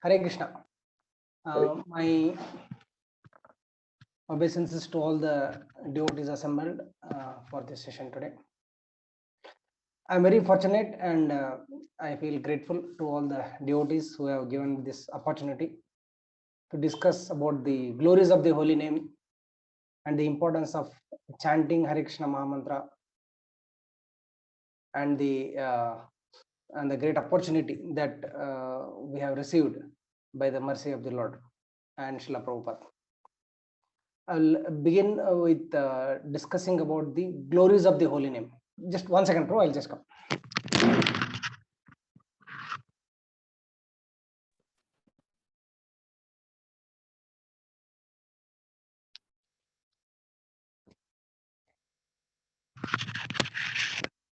Hare Krishna. My obeisances to all the devotees assembled for this session today. I'm very fortunate and I feel grateful to all the devotees who have given this opportunity to discuss about the glories of the holy name and the importance of chanting Hare Krishna Mahamantra and the great opportunity that we have received by the mercy of the Lord and Srila Prabhupada. I'll begin with discussing about the glories of the holy name. Just 1 second, bro. I'll just come.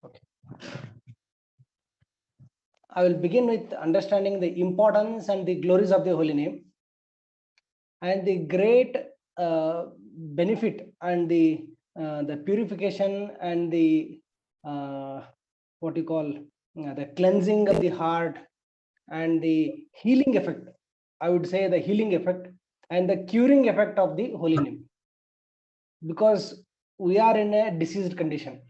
Okay. I will begin with understanding the importance and the glories of the holy name and the great benefit and the purification and the what you call the cleansing of the heart and the healing effect. I would say the healing effect and the curing effect of the holy name, because we are in a diseased condition.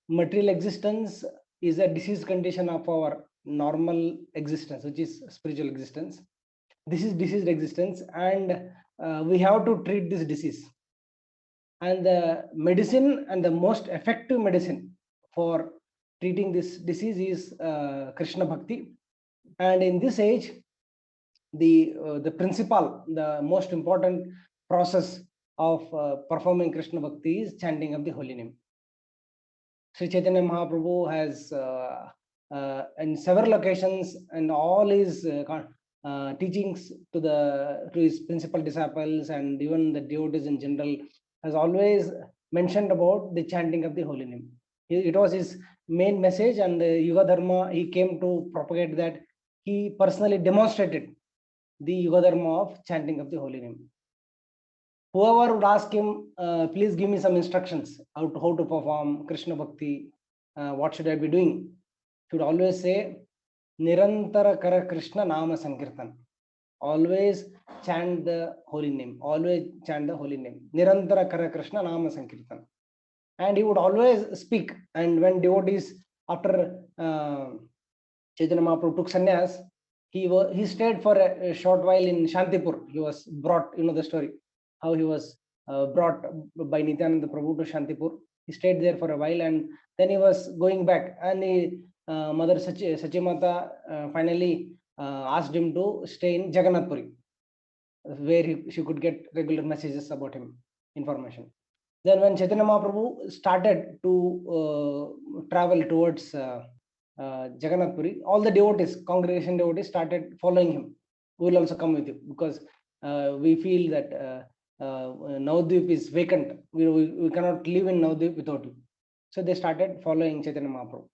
Material existence is a diseased condition of our normal existence, which is spiritual existence. This is diseased existence, and we have to treat this disease. And the medicine and the most effective medicine for treating this disease is Krishna Bhakti. And in this age, the principal, the most important process of performing Krishna Bhakti is chanting of the holy name. Sri Chaitanya Mahaprabhu has in several occasions and all his teachings to his principal disciples and even the devotees in general has always mentioned about the chanting of the holy name. It was his main message, and the Yuga Dharma he came to propagate that. He personally demonstrated the Yuga Dharma of chanting of the holy name. Whoever would ask him, please give me some instructions how to perform Krishna Bhakti, what should I be doing? Should always say, Nirantara Kara Krishna Nama Sankirtan. Always chant the holy name. Always chant the holy name. Nirantara Kara Krishna Nama Sankirtan. And he would always speak. And when devotees, after Chaitanya Mahaprabhu took sannyas, he stayed for a short while in Shantipur. He was brought, you know the story, how he was brought by Nityananda Prabhu to Shantipur. He stayed there for a while, and then he was going back. And Mother Sachimata finally asked him to stay in Jagannath Puri, where she could get regular messages about him, information. Then when Chaitanya Mahaprabhu started to travel towards Jagannath Puri, all the devotees, congregation devotees, started following him. We will also come with you, because we feel that Navadvip is vacant. We cannot live in Navadvip without you. So they started following Chaitanya Mahaprabhu.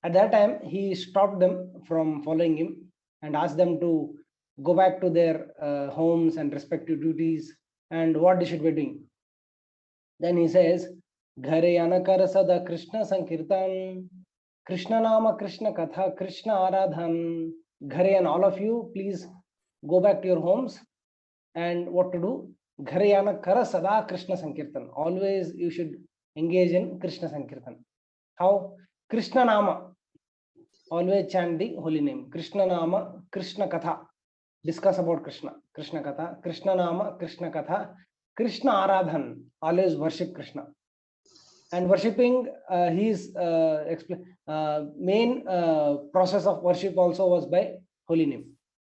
At that time, he stopped them from following him and asked them to go back to their homes and respective duties and what they should be doing. Then he says, Ghare Anakara Sada Krishna Sankirtan, Krishna Nama Krishna Katha, Krishna Aradhan. Ghare, and all of you, please go back to your homes. And what to do? Ghare Anakara Sada Krishna Sankirtan. Always you should engage in Krishna Sankirtan. How? Krishna Nama. Always chant the holy name. Krishna Nama, Krishna Katha. Discuss about Krishna. Krishna Katha, Krishna Nama, Krishna Katha, Krishna Aradhan. Always worship Krishna. And worshipping, his main process of worship also was by holy name.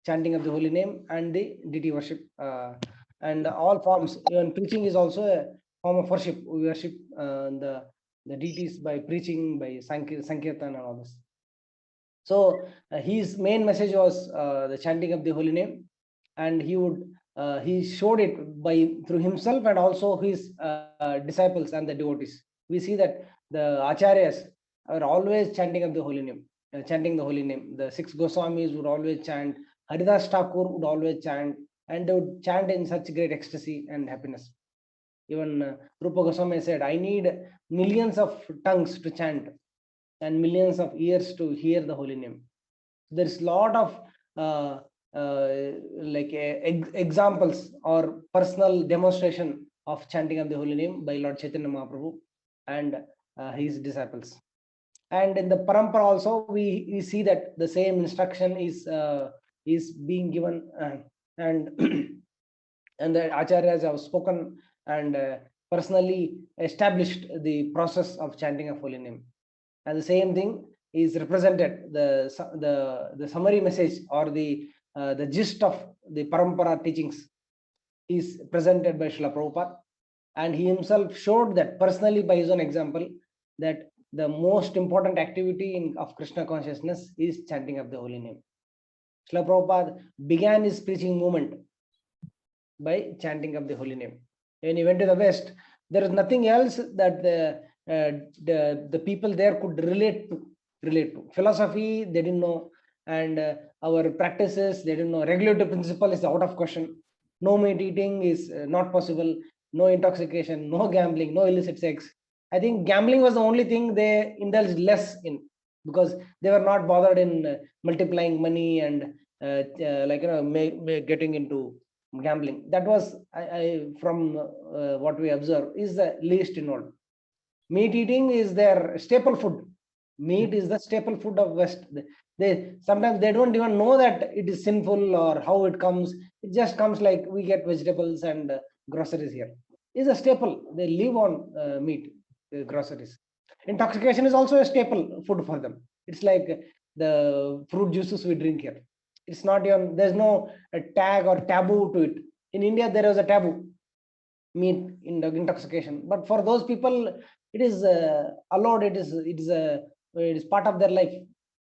Chanting of the holy name and the deity worship. And all forms, even preaching is also a form of worship. We worship the deities by preaching, by Sankirtan and all this. So his main message was the chanting of the holy name, and he showed it through himself and also his disciples and the devotees. We see that the acharyas are always chanting of the holy name, chanting the holy name. The 6 Goswamis would always chant. Haridas Thakur would always chant, and they would chant in such great ecstasy and happiness. Even Rupa Goswami said, I need millions of tongues to chant and millions of ears to hear the holy name. There is a lot of examples or personal demonstration of chanting of the holy name by Lord Chaitanya Mahaprabhu and his disciples. And in the parampara also, we see that the same instruction is being given, and and the acharyas have spoken and personally established the process of chanting of holy name. And the same thing is represented, the summary message or the gist of the parampara teachings is presented by Srila Prabhupada, and he himself showed that personally by his own example, that the most important activity of Krishna consciousness is chanting of the holy name. Srila Prabhupada began his preaching movement by chanting of the holy name. When he went to the West, there is nothing else that the people there could relate to. Philosophy, they didn't know, and our practices, they didn't know. Regulative principle is out of question. No meat eating is not possible. No intoxication, no gambling, no illicit sex. I think gambling was the only thing they indulged less in, because they were not bothered in multiplying money and getting into gambling. That was, from what we observe, is the least involved. Meat eating is their staple food. Meat is the staple food of West. They sometimes they don't even know that it is sinful or how it comes. It just comes like we get vegetables and groceries here. It's a staple. They live on meat, groceries. Intoxication is also a staple food for them. It's like the fruit juices we drink here. It's not even, there's no tag or taboo to it. In India, there is a taboo, meat in intoxication, but for those people, it is allowed. It is part of their life.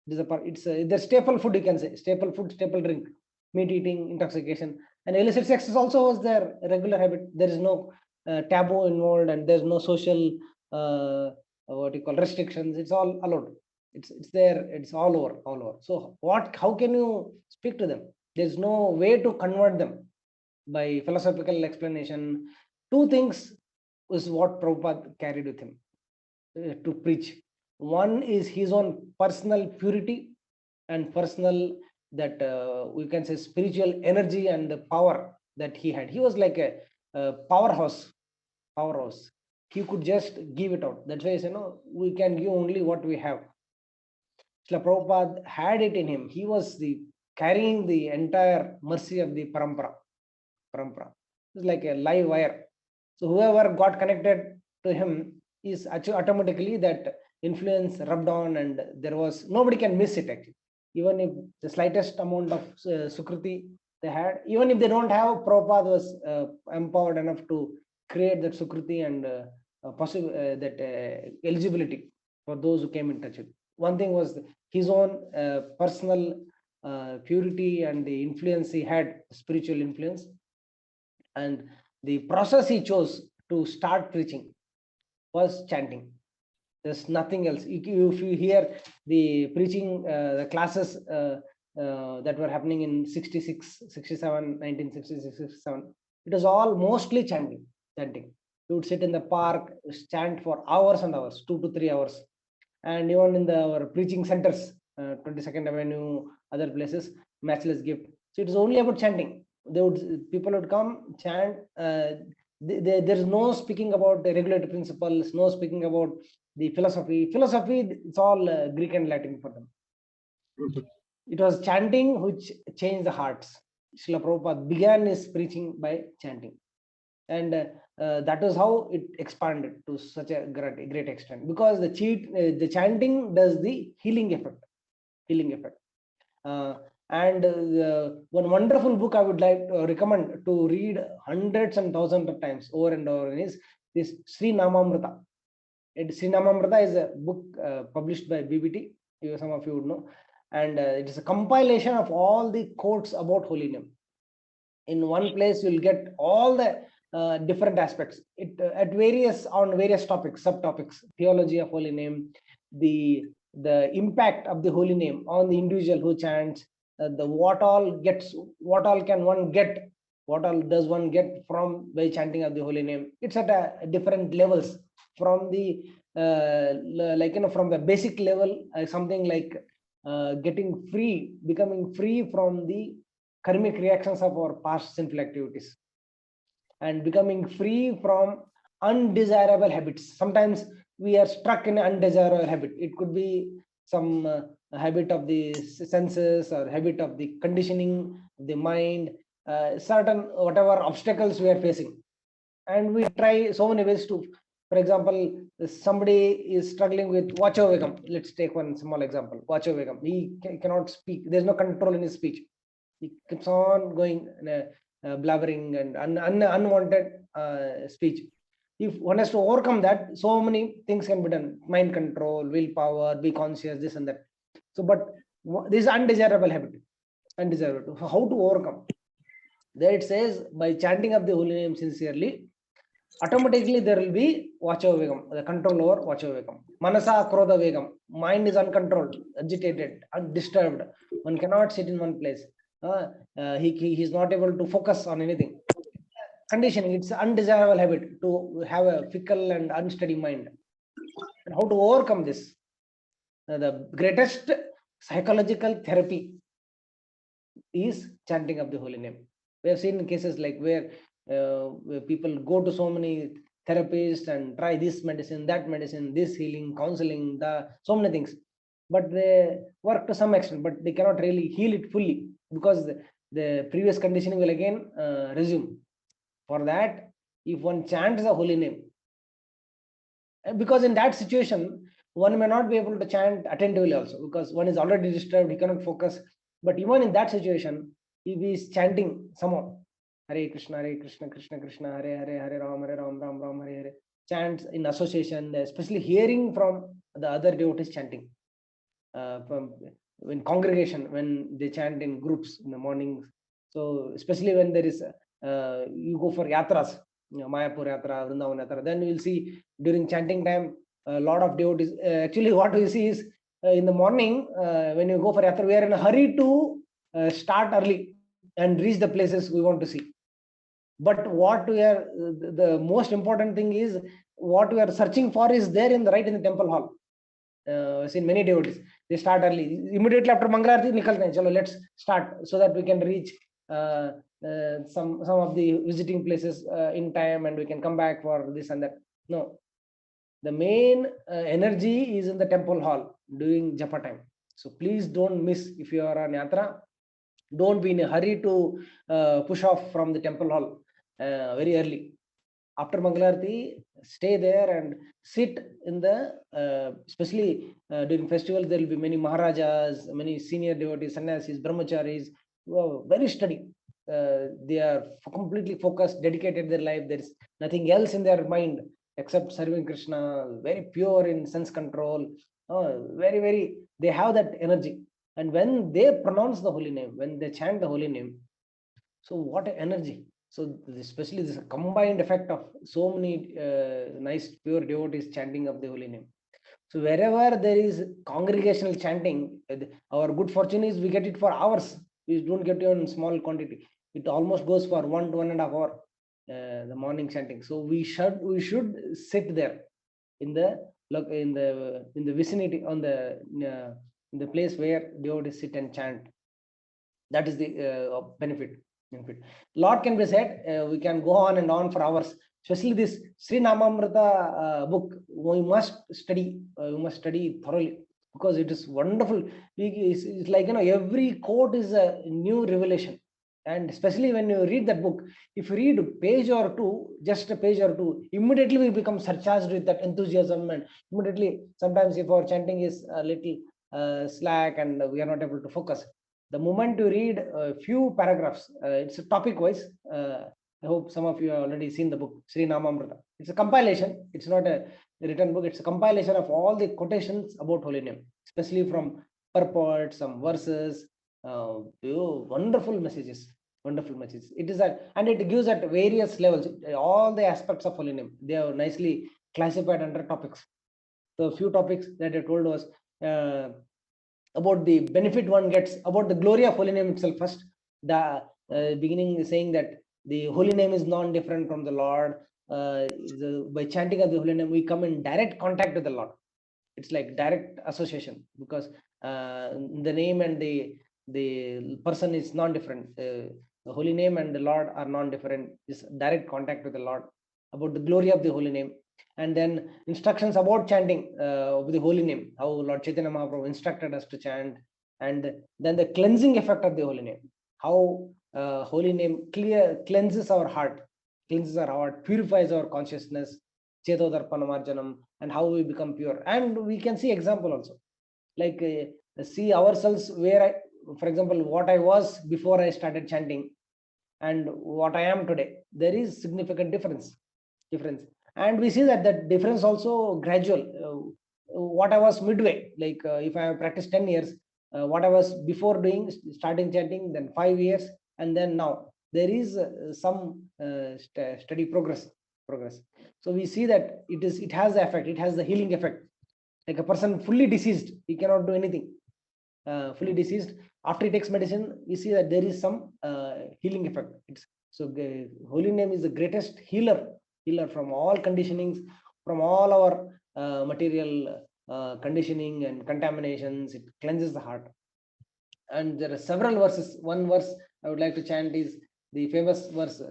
It's their staple food, you can say. Staple food, staple drink. Meat eating, intoxication, and illicit sex is also their regular habit. There is no taboo involved, and there's no social restrictions. It's all allowed. It's there. It's all over. So how can you speak to them? There's no way to convert them by philosophical explanation. Two things is what Prabhupada carried with him to preach. One is his own personal purity and personal, that we can say, spiritual energy and the power that he had. He was like a powerhouse. He could just give it out. That's why we can give only what we have. Srila Prabhupada had it in him. He was carrying the entire mercy of the parampara. It's like a live wire. So whoever got connected to him is automatically that influence rubbed on, and there was nobody can miss it actually. Even if the slightest amount of sukriti they had, even if they don't have, Prabhupada was empowered enough to create that sukriti and that eligibility for those who came in touch with. One thing was his own personal purity and the influence he had, spiritual influence, and the process he chose to start preaching was chanting. There's nothing else. If you hear the preaching, the classes that were happening in 66, 67, 1966, 67, it was all mostly chanting. You would sit in the park, chant for hours and hours, 2 to 3 hours. And even in our preaching centers, 22nd Avenue, other places, matchless gift. So it is only about chanting. People would come, chant. There's no speaking about the regulatory principles, no speaking about the philosophy. It's all Greek and Latin for them. It was chanting which changed the hearts. Srila Prabhupada began his preaching by chanting. And that was how it expanded to such a great extent, because the chanting does the healing effect. And one wonderful book I would like to recommend to read hundreds and thousands of times over and over is this Sri Namamrita. Sri Namamrita is a book published by BBT. Some of you would know. And it is a compilation of all the quotes about holy name. In one place, you'll get all the different aspects. On various topics, subtopics, theology of holy name, the impact of the holy name on the individual who chants, what all can one get, what all does one get from by chanting of the holy name. It's at different levels, from the from the basic level, something like becoming free from the karmic reactions of our past sinful activities, and becoming free from undesirable habits. Sometimes we are stuck in an undesirable habit. It could be some habit of the senses or habit of the conditioning of the mind, certain whatever obstacles we are facing, and we try so many ways to. For example, somebody is struggling with vachogam. Let's take one small example. Vachogam. He cannot speak. There's no control in his speech. He keeps on going blabbering and unwanted speech. If one has to overcome that, so many things can be done: mind control, willpower, be conscious, this and that. So, but this is undesirable habit. Undesirable. How to overcome? There it says, by chanting of the holy name sincerely, automatically there will be vachogam, the control over vachogam. Manasa krodha vegam. Mind is uncontrolled, agitated, undisturbed. One cannot sit in one place. He is not able to focus on anything. Conditioning, it's an undesirable habit to have a fickle and unsteady mind. And how to overcome this? The greatest psychological therapy is chanting of the holy name. We have seen cases like where people go to so many therapists and try this medicine, that medicine, this healing, counseling, so many things, but they work to some extent, but they cannot really heal it fully, because the previous conditioning will again resume. For that, if one chants the holy name, because in that situation one may not be able to chant attentively also, because one is already disturbed, he cannot focus. But even in that situation, if he is chanting somehow, Hare Krishna, Krishna Krishna, Hare Ram, Ram Ram, Hare Hare, chants in association, especially hearing from the other devotees chanting, from in congregation, when they chant in groups in the morning. So especially when there is you go for yatras, Mayapur Yatra, Vrindavan Yatra, then you will see during chanting time a lot of devotees. Actually, what we see is in the morning when you go for yatra, we are in a hurry to start early and reach the places we want to see. But what we are, the most important thing is what we are searching for is there in the temple hall. Seen many devotees, they start early, immediately after Mangalarti, nikalte, chalo, let's start, so that we can reach some of the visiting places in time, and we can come back for this and that. No, the main energy is in the temple hall during Japa time. So please don't miss. If you are on yatra, don't be in a hurry to push off from the temple hall very early. After Mangalarti, stay there and sit in the, especially during festivals, there will be many Maharajas, many senior devotees, sannyasis, brahmacharis, who are very steady. They are completely focused, dedicated their life. There is nothing else in their mind except serving Krishna, very pure in sense control, very, they have that energy. And when they pronounce the holy name, when they chant the holy name, so what an energy. So especially this combined effect of so many nice pure devotees chanting of the holy name. So wherever there is congregational chanting, our good fortune is we get it for hours. We don't get it in small quantity. It almost goes for 1 to 1.5 hours, the morning chanting. So we should sit there in the vicinity, on in the place where devotees sit and chant. That is the benefit. Lot can be said. We can go on and on for hours. Especially this Sri Namamrita book, we must study. We must study thoroughly, because it is wonderful. It's like, every quote is a new revelation. And especially when you read that book, if you read a page or two, just a page or two, immediately we become surcharged with that enthusiasm. And immediately, sometimes if our chanting is a little slack and we are not able to focus, the moment you read a few paragraphs, it's a topic wise. I hope some of you have already seen the book Sri Namamrita. It's a compilation. It's not a written book. It's a compilation of all the quotations about holy name, especially from purport, some verses, wonderful messages. Wonderful messages. It is that, and it gives at various levels all the aspects of holy name. They are nicely classified under topics. The few topics that I told was about the benefit one gets, about the glory of holy name itself. First, the beginning is saying that the holy name is non-different from the Lord. By chanting of the holy name, we come in direct contact with the Lord. It's like direct association, because the name and the the person is non-different. The holy name and the Lord are non-different. Is direct contact with the Lord. About the glory of the holy name, and then instructions about chanting of the holy name. How Lord Chaitanya Mahaprabhu instructed us to chant, and then the cleansing effect of the holy name. How holy name cleanses our heart, purifies our consciousness, Cheto Darpanamarjanam, and how we become pure. And we can see example also, like see ourselves where for example, what I was before I started chanting and what I am today. There is significant difference, and we see that that difference also gradual. What I was midway, like if I have practiced 10 years, what I was before doing, starting chanting, then 5 years, and then now there is some steady progress. So we see that it has the effect, it has the healing effect. Like a person fully deceased, he cannot do anything. Fully deceased, after he takes medicine, we see that there is some healing effect. So the holy name is the greatest healer from all conditionings, from all our material conditioning and contaminations. It cleanses the heart. And there are several verses. One verse I would like to chant is the famous verse,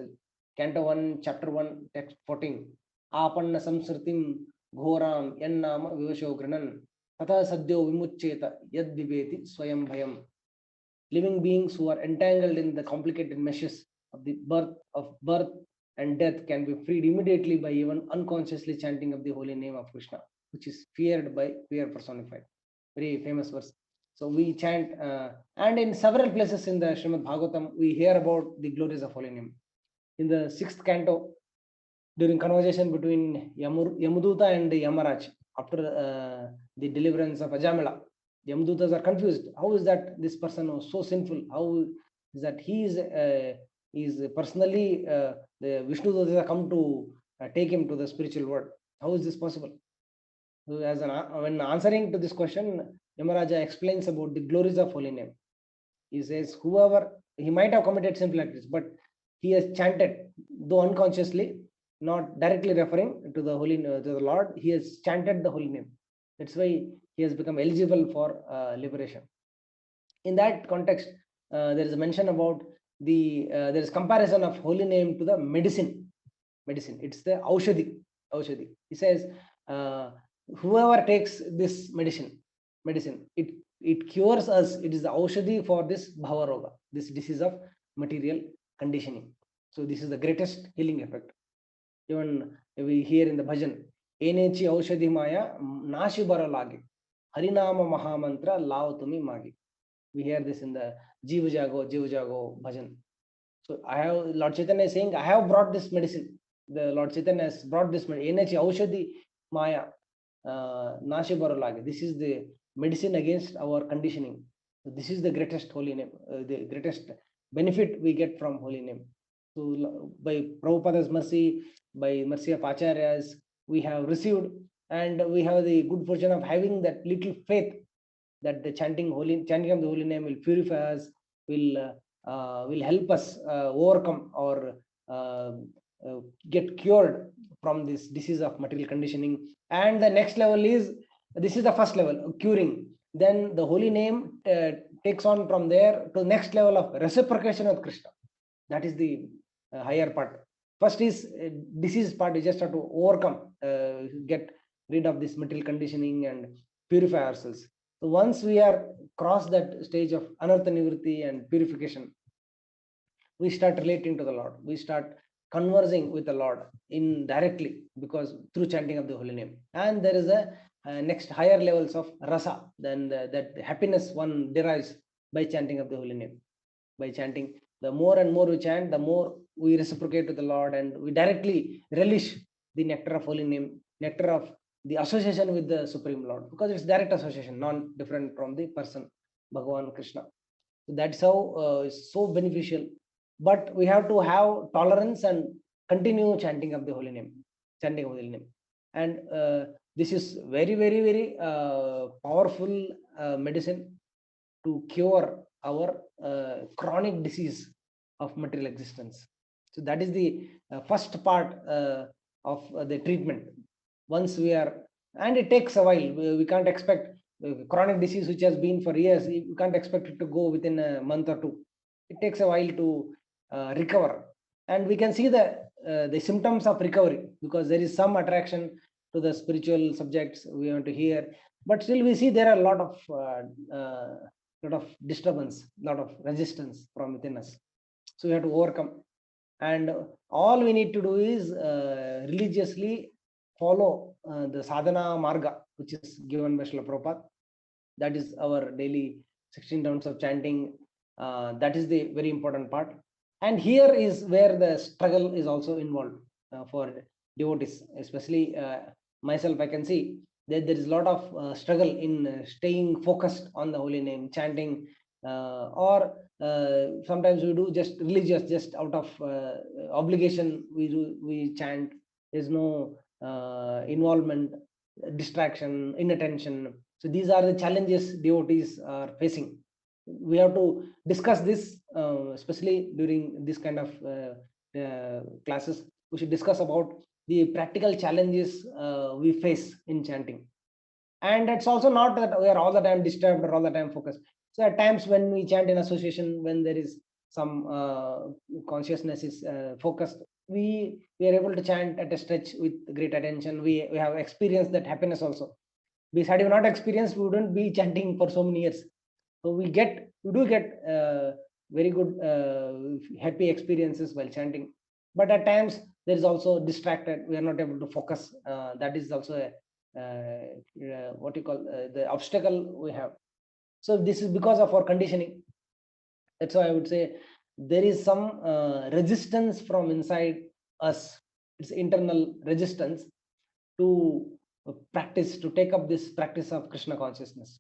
Canto 1, Chapter 1, Text 14. Apanna samsritim ghoram yannama vivasho grinan tatha sadyo vimuccheta yad viveti swayam bhayam. Living beings who are entangled in the complicated meshes of the birth and death can be freed immediately by even unconsciously chanting of the holy name of Krishna, which is feared by fear personified. Very famous verse. So we chant, and in several places in the Srimad Bhagavatam, we hear about the glories of holy name. In the 6th canto, during conversation between Yamuduta and Yamaraj, after the deliverance of Ajamila, the Yamadutas are confused. How is that this person was so sinful? How is that he is personally the Vishnu Dutta come to take him to the spiritual world? How is this possible? So when answering to this question, Yamaraja explains about the glories of holy name. He says, whoever, he might have committed sinful acts, but he has chanted, though unconsciously, not directly referring to the Lord, he has chanted the holy name. That's why he has become eligible for liberation. In that context, there is a mention about there is comparison of holy name to the medicine. It's the aushadhi. He says, whoever takes this medicine, it cures us. It is the aushadhi for this bhavaroga, this disease of material conditioning. So this is the greatest healing effect. Even we hear in the bhajan, enechi aushadhi maya nashi baralagi, harinama mahamantra lautumi magi. We hear this in the Jiva Jago bhajan. So Lord Chaitanya is saying, I have brought this medicine. The Lord Chaitanya has brought this medicine. Enechi aushadhi maya nashi baralagi. This is the medicine against our conditioning. So this is the greatest holy name, the greatest benefit we get from holy name. So by Prabhupada's mercy, by mercy of Acharyas, we have received, and we have the good fortune of having that little faith that the chanting of the holy name will purify us, will help us overcome or get cured from this disease of material conditioning. And the next level is, this is the first level, curing. Then the holy name takes on from there to the next level of reciprocation of Krishna. That is the higher part. First is disease part. We just have to overcome, get rid of this material conditioning and purify ourselves. So once we are crossed that stage of anartha nivritti and purification, we start relating to the Lord. We start conversing with the Lord indirectly, because through chanting of the holy name. And there is a next higher levels of rasa, then that happiness one derives by chanting of the holy name. By chanting, the more and more we chant, the more we reciprocate to the Lord, and we directly relish the nectar of holy name, nectar of the association with the Supreme Lord, because it's direct association, non different from the person, Bhagavan Krishna. So that's how it's so beneficial. But we have to have tolerance and continue chanting of the holy name, and this is very, very, very powerful medicine to cure our chronic disease of material existence. So that is the first part of the treatment. Once we are, and it takes a while, we can't expect chronic disease which has been for years, you can't expect it to go within a month or two. It takes a while to recover, and we can see the symptoms of recovery, because there is some attraction to the spiritual subjects we want to hear, but still we see there are a lot of disturbance, lot of resistance from within us. So we have to overcome, and all we need to do is religiously follow the sadhana marga which is given by Srila Prabhupada. That is our daily 16 rounds of chanting. That is the very important part, and here is where the struggle is also involved for devotees, especially myself. I can see that there is a lot of struggle in staying focused on the holy name, chanting, or sometimes we do just religious, just out of obligation we chant. There's no involvement, distraction, inattention. So these are the challenges devotees are facing. We have to discuss this, especially during this kind of classes. We should discuss about the practical challenges we face in chanting. And it's also not that we are all the time disturbed or all the time focused. So at times when we chant in association, when there is some consciousness is focused, we are able to chant at a stretch with great attention. We have experienced that happiness also. Because had you not experienced, we wouldn't be chanting for so many years. So we do get very good happy experiences while chanting. But at times there is also distracted. We are not able to focus. That is also what you call the obstacle we have. So this is because of our conditioning. That's why I would say there is some resistance from inside us. It's internal resistance to practice, to take up this practice of Krishna consciousness,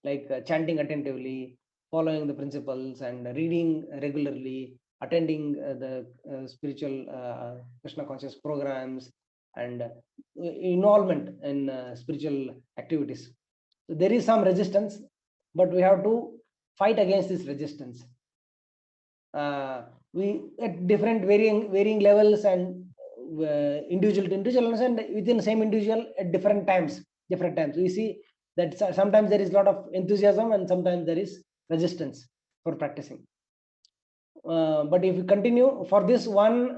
like chanting attentively, following the principles, and reading regularly, attending the spiritual Krishna conscious programs, and involvement in spiritual activities. So there is some resistance, but we have to fight against this resistance. We at different varying levels, and individual to individual, and within the same individual at different times. We see that sometimes there is a lot of enthusiasm and sometimes there is resistance for practicing. But if we continue, for this one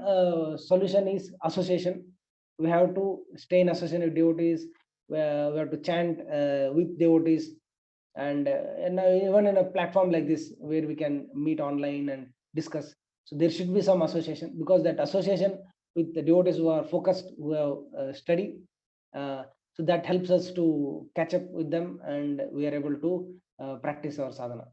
solution is association. We have to stay in association with devotees. We have to chant with devotees, and even in a platform like this where we can meet online and discuss. So there should be some association, because that association with the devotees who are focused, who have studied, so that helps us to catch up with them, and we are able to practice our sadhana.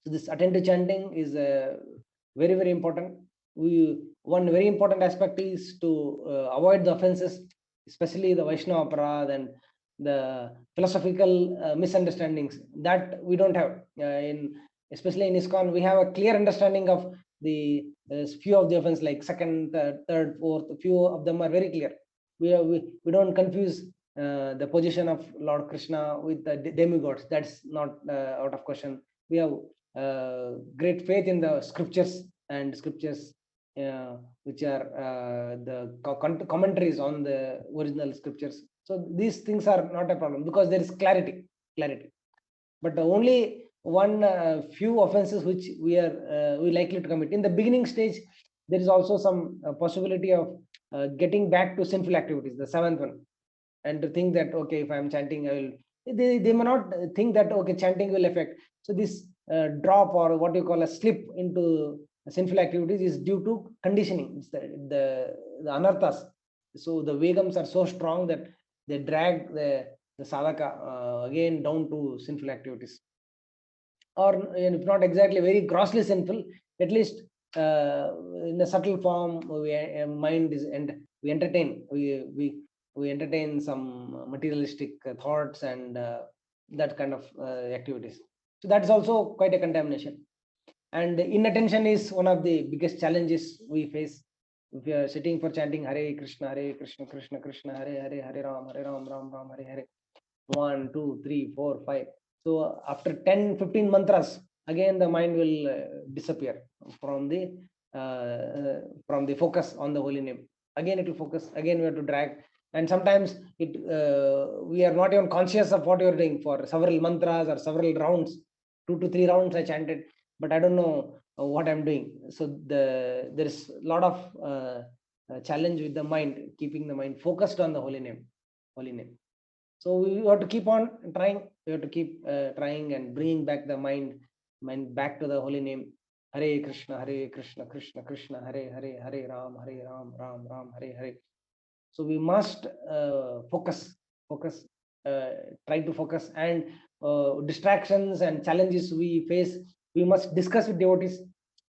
So this attentive chanting is very, very important. One very important aspect is to avoid the offenses, especially the Vaishnava aparadha and the philosophical misunderstandings that we don't have. Especially in ISKCON, we have a clear understanding of the few of the offenses, like second, third, fourth. Few of them are very clear. We don't confuse the position of Lord Krishna with the demigods. That's not out of question. We have great faith in the scriptures, and scriptures which are the commentaries on the original scriptures. So these things are not a problem, because there is clarity. But only one few offenses which we likely to commit in the beginning stage. There is also some possibility of getting back to sinful activities, the seventh one, and to think that, okay, if I am chanting, I will. They may not think that, okay, chanting will affect. So this drop, or what you call a slip into sinful activities, is due to conditioning. It's the anarthas. So the vegams are so strong that they drag the sadhaka again down to sinful activities, or if not exactly very grossly sinful, at least in a subtle form. Mind is, and we entertain. We entertain some materialistic thoughts and that kind of activities. So that's also quite a contamination. And inattention is one of the biggest challenges we face. If you are sitting for chanting Hare Krishna, Krishna Krishna, Hare Ram, Ram Ram, Hare Hare, 1, 2, 3, 4, 5. So after 10, 15 mantras, again the mind will disappear from the focus on the holy name. Again it will focus. Again we have to drag. And sometimes we are not even conscious of what you are doing for several mantras or several rounds. 2 to 3 rounds I chanted, but I don't know what I'm doing. So there is a lot of challenge with the mind, keeping the mind focused on the holy name. So we have to keep on trying. We have to keep trying and bringing back the mind back to the holy name. Hare Krishna, Krishna Krishna, Hare Hare, Hare Ram, Ram Ram, Hare Hare. So we must focus, try to focus, and distractions and challenges we face, we must discuss with devotees.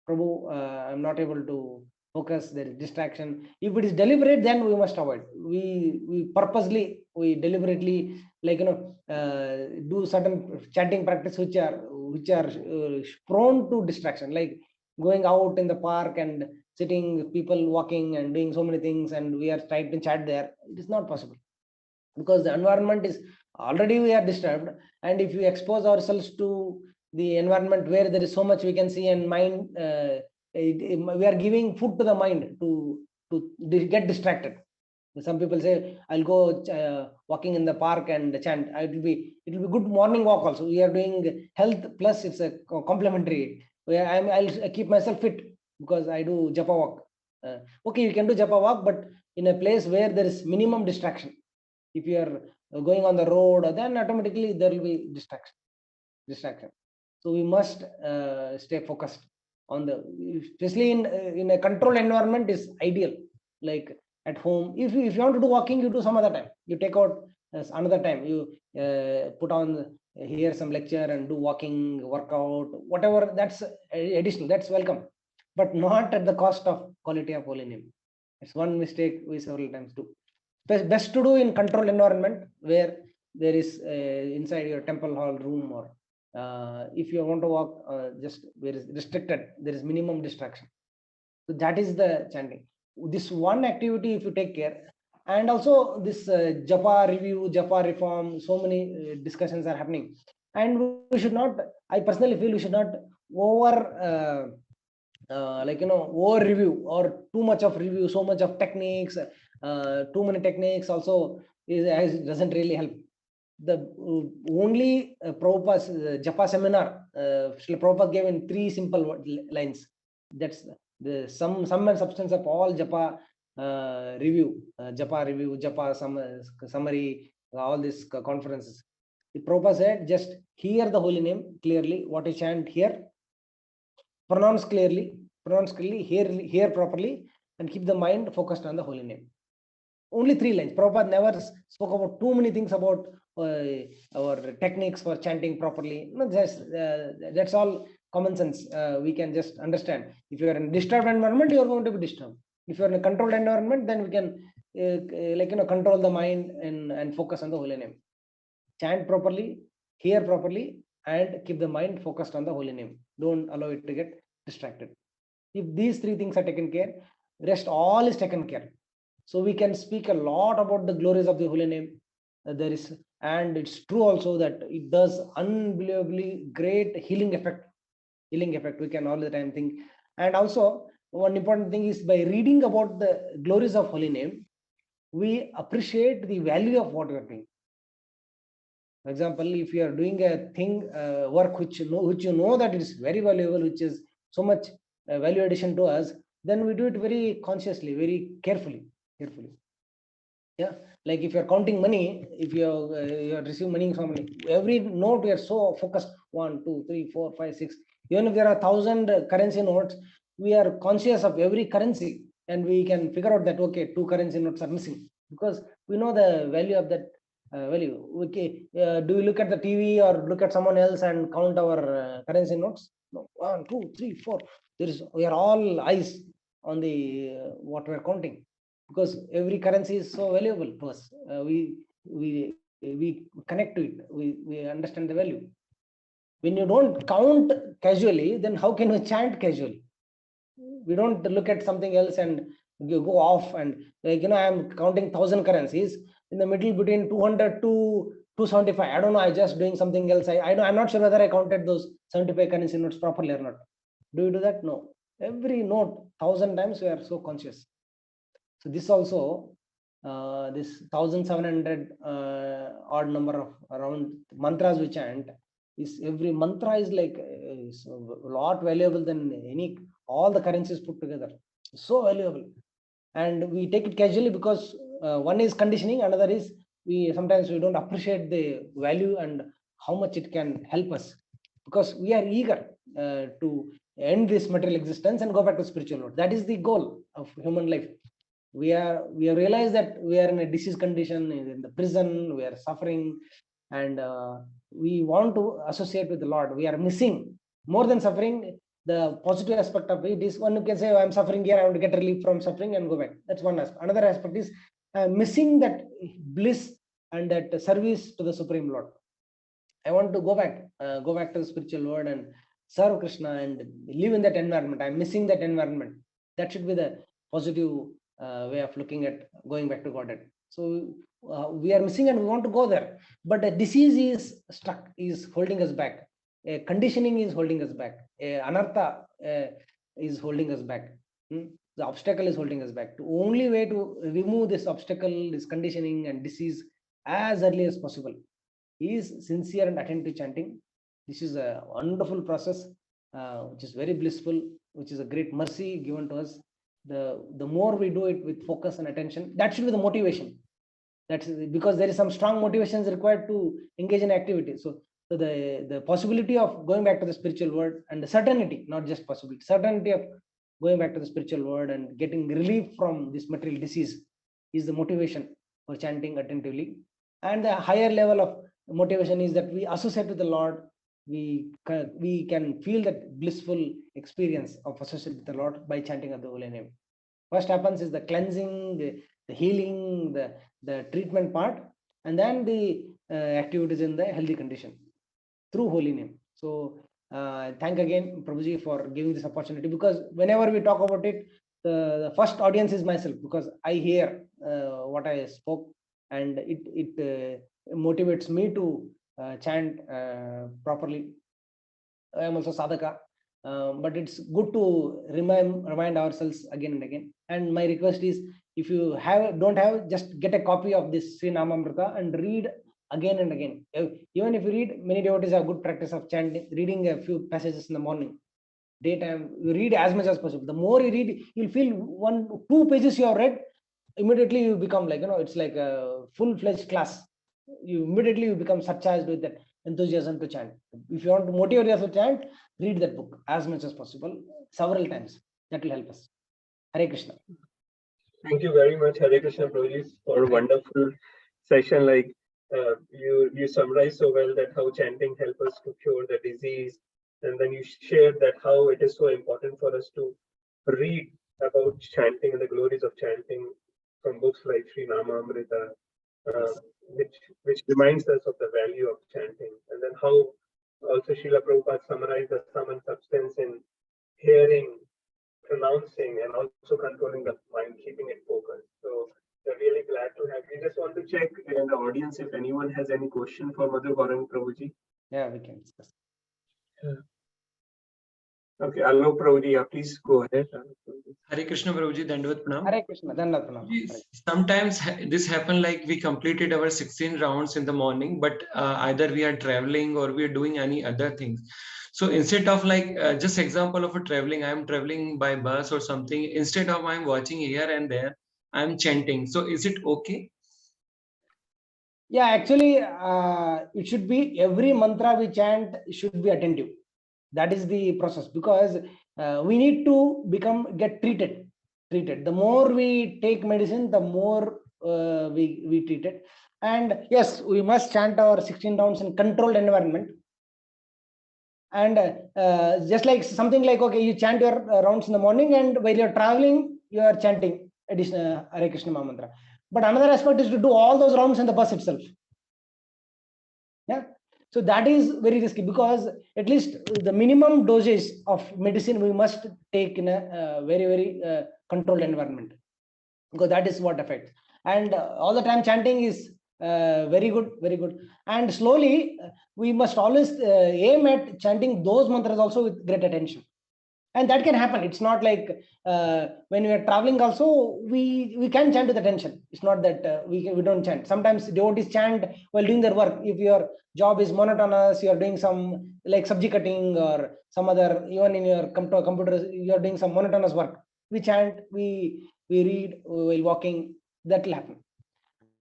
Prabhu, I'm not able to focus, there is distraction. If it is deliberate, then we must avoid. We purposely, we deliberately, like, do certain chanting practice which are prone to distraction, like going out in the park and sitting, people walking and doing so many things, and we are trying to chat there. It is not possible, because the environment is already, we are disturbed, and if we expose ourselves to the environment where there is so much we can see, and mind, we are giving food to the mind to get distracted. Some people say, I'll go walking in the park and chant. It will be good morning walk also. We are doing health plus it's a complementary. I'll keep myself fit because I do Japa walk. Okay, you can do Japa walk, but in a place where there is minimum distraction. If you are going on the road, then automatically there will be distraction. So we must stay focused on especially in a controlled environment is ideal. Like at home, if you want to do walking, you do some other time. You take out another time. You put on hear some lecture and do walking, workout, whatever. That's additional. That's welcome, but not at the cost of quality of holy name. It's one mistake we several times do. Best to do in controlled environment where there is inside your temple hall room, or if you want to walk, just where is restricted, there is minimum distraction. So that is the chanting. This one activity, if you take care, and also this Japa review, Japa reform, so many discussions are happening, and we should not. I personally feel we should not over. Over review or too much of review, so much of techniques, too many techniques also doesn't really help. The only Prabhupada's Japa seminar, Srila Prabhupada gave in 3 simple lines. That's the sum and substance of all Japa review, Japa summary, all these conferences. The Prabhupada said, just hear the holy name clearly, what you chant here, pronounce clearly, hear properly, and keep the mind focused on the holy name. Only 3 lines. Prabhupada never spoke about too many things about our techniques for chanting properly. No, that's all common sense. We can just understand. If you are in a disturbed environment, you are going to be disturbed. If you are in a controlled environment, then we can control the mind and focus on the holy name. Chant properly, hear properly, and keep the mind focused on the holy name. Don't allow it to get distracted. If these 3 things are taken care, rest all is taken care. So we can speak a lot about the glories of the holy name. And it's true also that it does unbelievably great healing effect. We can all the time think. And also one important thing is, by reading about the glories of holy name, we appreciate the value of what we are doing. For example, if you are doing a thing, work which you know that it is very valuable, which is so much value addition to us, then we do it very consciously, very carefully. Yeah, like if you are counting money, if you are receiving money from every note, we are so focused. 1, 2, 3, 4, 5, 6. Even if there are 1,000 currency notes, we are conscious of every currency, and we can figure out that okay, 2 currency notes are missing, because we know the value of that value. Okay, do we look at the TV or look at someone else and count our currency notes? No. 1, 2, 3, 4. We are all eyes on the what we are counting, because every currency is so valuable to us. We connect to it. We understand the value. When you don't count casually, then how can we chant casually? We don't look at something else and you go off and I'm counting 1,000 currencies in the middle between 200 to 275. I don't know. I just doing something else. I'm not sure whether I counted those 75 currency notes properly or not. Do you do that? No. Every note 1,000 times we are so conscious. So this also this 1700 odd number of around mantras we chant, is every mantra is like is a lot valuable than all the currencies put together. So valuable, and we take it casually because one is conditioning, another is sometimes we don't appreciate the value and how much it can help us, because we are eager to end this material existence and go back to spiritual world. That is the goal of human life. We have realized that we are in a disease condition, in the prison, we are suffering, and we want to associate with the Lord. We are missing more than suffering. The positive aspect of it is, one who can say, I'm suffering here, I want to get relief from suffering and go back. That's one aspect. Another aspect is missing that bliss and that service to the Supreme Lord. I want to go back to the spiritual world and serve Krishna and live in that environment. I'm missing that environment. That should be the positive way of looking at going back to Godhead. So we are missing and we want to go there, but the disease is stuck, is holding us back. Conditioning is holding us back. Anartha is holding us back. The obstacle is holding us back. The only way to remove this obstacle, this conditioning and disease as early as possible, is sincere and attentive chanting. This is a wonderful process, which is very blissful, which is a great mercy given to us. The more we do it with focus and attention, that should be the motivation. That's because there is some strong motivations required to engage in activity. So the possibility of going back to the spiritual world, and the certainty, not just possibility, certainty of going back to the spiritual world and getting relief from this material disease, is the motivation for chanting attentively. And the higher level of motivation is that we associate with the Lord. We can feel that blissful experience of association with the Lord by chanting of the holy name. First happens is the cleansing, the healing, the treatment part, and then the activities in the healthy condition through holy name. So thank again Prabhuji for giving this opportunity, because whenever we talk about it, the first audience is myself, because I hear what I spoke, and it motivates me to chant properly. I am also sadhaka, but it's good to remind ourselves again and again. And my request is, if you don't have, just get a copy of this Sri Namamrita and read again and again. Even if you read, many devotees have good practice of chanting, reading a few passages in the morning, daytime. You read as much as possible. The more you read, you'll feel 1-2 pages you have read, immediately you become like, it's like a full-fledged class. You immediately become surcharged with that enthusiasm to chant. If you want to motivate yourself to chant, read that book as much as possible, several times. That will help us. Hare Krishna. Thank you very much, Hare Krishna Prabhujis, for a wonderful session. Like you summarized so well that how chanting helps us to cure the disease, and then you shared that how it is so important for us to read about chanting and the glories of chanting from books like Sri Namamrita, which reminds us of the value of chanting, and then how also Srila Prabhupada summarized the sum and substance in hearing, pronouncing, and also controlling the mind, keeping it focused. So we're really glad to have you. Just want to check in the audience if anyone has any question for Madhur Gauranga Prabhuji. Yeah, we can discuss. Okay, hello Prabhuji, please go ahead. Hare Krishna Prabhuji, Dandavat Pranam. Hare Krishna, Dandavat Pranam. Sometimes this happen like we completed our 16 rounds in the morning, but either we are traveling or we are doing any other things. So instead of like just example of a traveling, I am traveling by bus or something. Instead of I'm watching here and there, I'm chanting. So is it okay? Yeah, actually, it should be every mantra we chant should be attentive. That is the process, because we need to get treated. The more we take medicine, the more we treat it. And yes, we must chant our 16 rounds in controlled environment. And just like something like, okay, you chant your rounds in the morning, and while you're traveling, you are chanting additional Hare Krishna Mahamantra. But another aspect is to do all those rounds in the bus itself. Yeah. So that is very risky, because at least the minimum dosage of medicine we must take in a very, very controlled environment, because that is what affects. And all the time chanting is very good, very good. And slowly we must always aim at chanting those mantras also with great attention. And that can happen. It's not like when we are traveling also, we can chant with attention. It's not that we don't chant. Sometimes devotees chant while doing their work. If your job is monotonous, you are doing some like subject cutting or some other, even in your computer, you are doing some monotonous work. We chant, we read while walking. That will happen.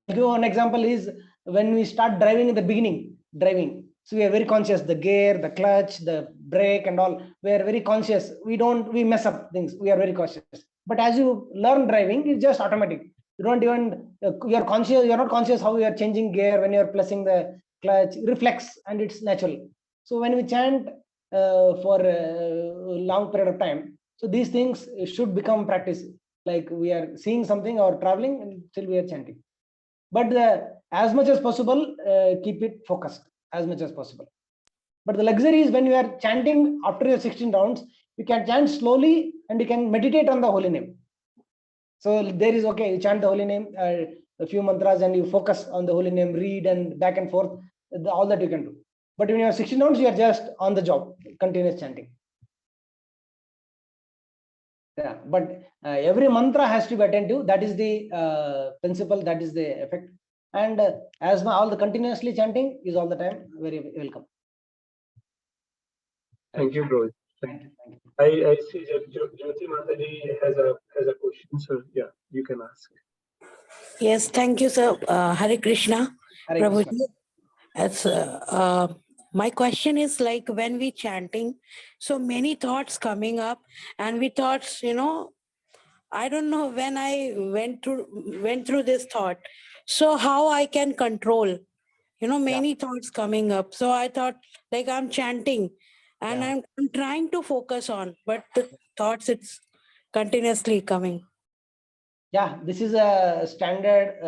I'll give one example is when we start driving in the beginning, driving. So we are very conscious, the gear, the clutch, the brake and all, we are very conscious. We mess up things. We are very cautious. But as you learn driving, it's just automatic. You don't even, you're conscious, you're not conscious how you are changing gear when you're pressing the clutch, reflex, and it's natural. So when we chant for a long period of time, so these things should become practice. Like we are seeing something or traveling and still we are chanting. But as much as possible, keep it focused as much as possible. But the luxury is when you are chanting after your 16 rounds, you can chant slowly and you can meditate on the holy name. So there is, okay, you chant the holy name, a few mantras, and you focus on the holy name, read and back and forth, all that you can do. But when you have 16 rounds, you are just on the job, continuous chanting. Yeah, but every mantra has to be attentive. That is the principle, that is the effect. And as all the continuously chanting is all the time very welcome. Thank you, bro. Thank you. I see that Jyoti Mataji has a question, so yeah, you can ask. Yes, thank you, sir. Hare Krishna, Hare Prabhuji. Krishna. As, my question is like when we chanting, so many thoughts coming up, and we thoughts, I don't know when I went through this thought. So how I can control, many thoughts coming up. So I thought like I'm chanting, and I'm trying to focus on, but the thoughts it's continuously coming. Yeah, this is a standard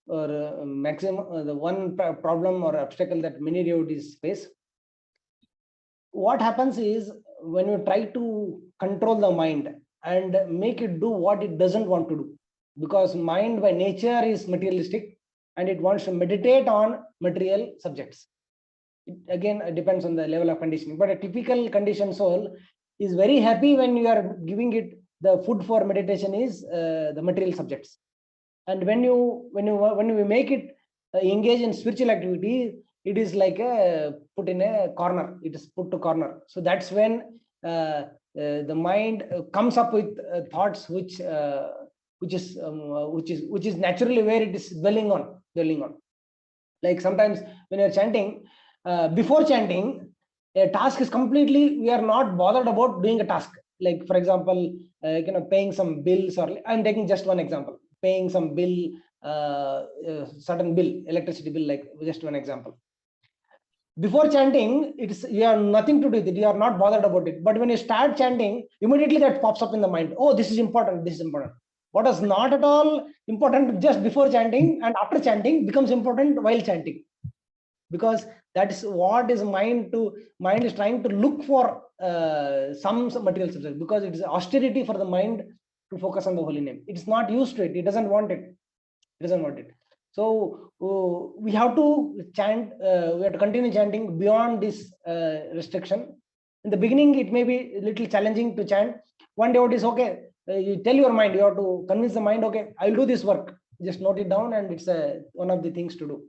or maximum the one problem or obstacle that many devotees face. What happens is when you try to control the mind and make it do what it doesn't want to do, because mind by nature is materialistic and it wants to meditate on material subjects. It again depends on the level of conditioning, but a typical conditioned soul is very happy when you are giving it the food for meditation is the material subjects. And when we make it engage in spiritual activity, it is like put in a corner. It is put to corner. So that's when the mind comes up with thoughts which is naturally where it is dwelling on. Like sometimes when you're chanting, before chanting, a task is completely, we are not bothered about doing a task. Like for example, paying some bills, or I'm taking just one example, paying some bill, certain bill, electricity bill, like just one example. Before chanting, you have nothing to do with it. You are not bothered about it. But when you start chanting, immediately that pops up in the mind. Oh, this is important. This is important. What is not at all important just before chanting and after chanting becomes important while chanting, because that is what is mind is trying to look for some material subject, because it is austerity for the mind to focus on the holy name. It's not used to it. It doesn't want it. So we have to chant. We have to continue chanting beyond this restriction. In the beginning, it may be a little challenging to chant. One devotee is okay. You tell your mind. You have to convince the mind. Okay, I'll do this work. Just note it down, and it's one of the things to do.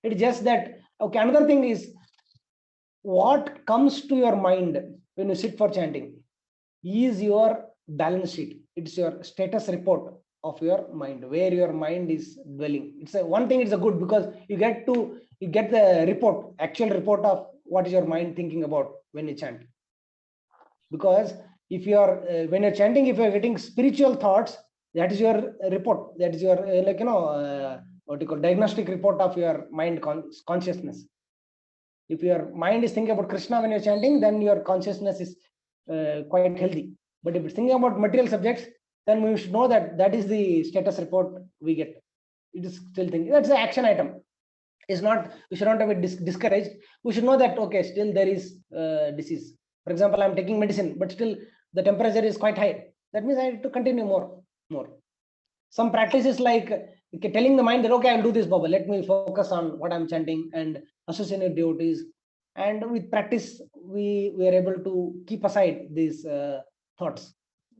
It's just that. Okay. Another thing is what comes to your mind when you sit for chanting is your balance sheet. It's your status report of your mind, where your mind is dwelling. It's one thing. It's a good, because you get the report, actual report of what is your mind thinking about when you chant. Because if you are when you're chanting, if you're getting spiritual thoughts, that is your report. That is your what you call diagnostic report of your mind consciousness. If your mind is thinking about Krishna when you're chanting, then your consciousness is quite healthy. But if it's thinking about material subjects, then we should know that that is the status report we get. It is still thinking. That's the action item. It's not, we should not have it discouraged. We should know that, okay, still there is disease. For example, I'm taking medicine, but still the temperature is quite high. That means I have to continue more. Some practices like telling the mind that, okay, I'll do this, Baba. Let me focus on what I'm chanting and associate devotees. And with practice, we are able to keep aside these thoughts,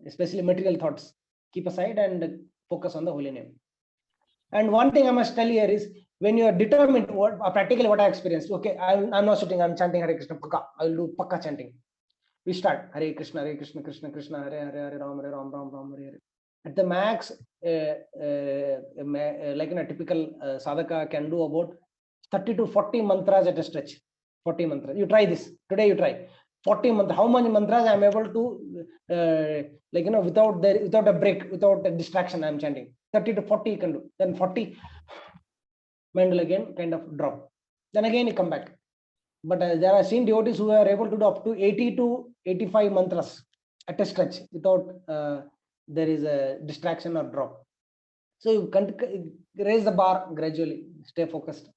especially material thoughts, keep aside and focus on the holy name. And one thing I must tell here is, when you are determined, practically what I experienced, okay, I'm not sitting, I'm chanting Hare Krishna, Pakka, I will do Pakka chanting. We start Hare Krishna, Krishna Krishna, Hare Hare, Ram Ram, Hare Hare. At the max, like in a typical sadhaka can do about 30 to 40 mantras at a stretch. 40 mantras. You try this. Today you try. 40 mantras. How many mantras I am able to, without a break, without a distraction, I am chanting. 30 to 40 you can do. Then 40, mind will again kind of drop. Then again you come back. But there are seen devotees who are able to do up to 80 to 85 mantras at a stretch without there is a distraction or drop. So you can raise the bar gradually, stay focused.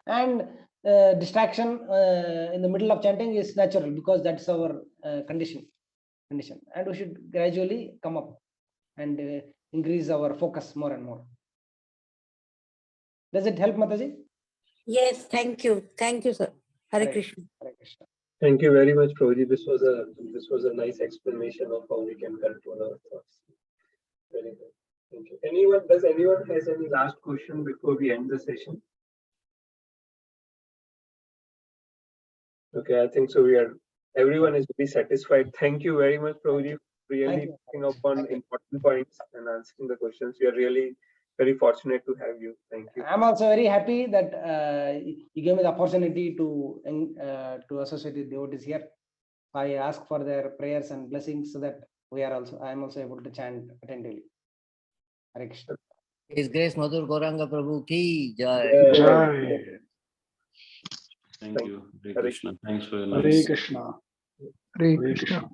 And distraction in the middle of chanting is natural, because that's our condition, and we should gradually come up and increase our focus more and more. Does it help, Mataji? Yes, thank you, sir. Hare Krishna. Hare Krishna. Thank you very much, Prabhuji. This was a nice explanation of how we can control our thoughts. Very good. Thank you. Does anyone has any last question before we end the session? Okay, I think so. Everyone is very satisfied. Thank you very much, Prabhuji, for really picking up on important points and answering the questions. We are really very fortunate to have you. Thank you. I'm also very happy that you gave me the opportunity to associate with devotees here. I ask for their prayers and blessings so that I am also able to chant attentively. Hare Krishna. His Grace Madhur Gauranga Prabhu ki jai. Jai. Thank you. Hare Krishna. Thanks for your Hare nice. Krishna. Hare Krishna.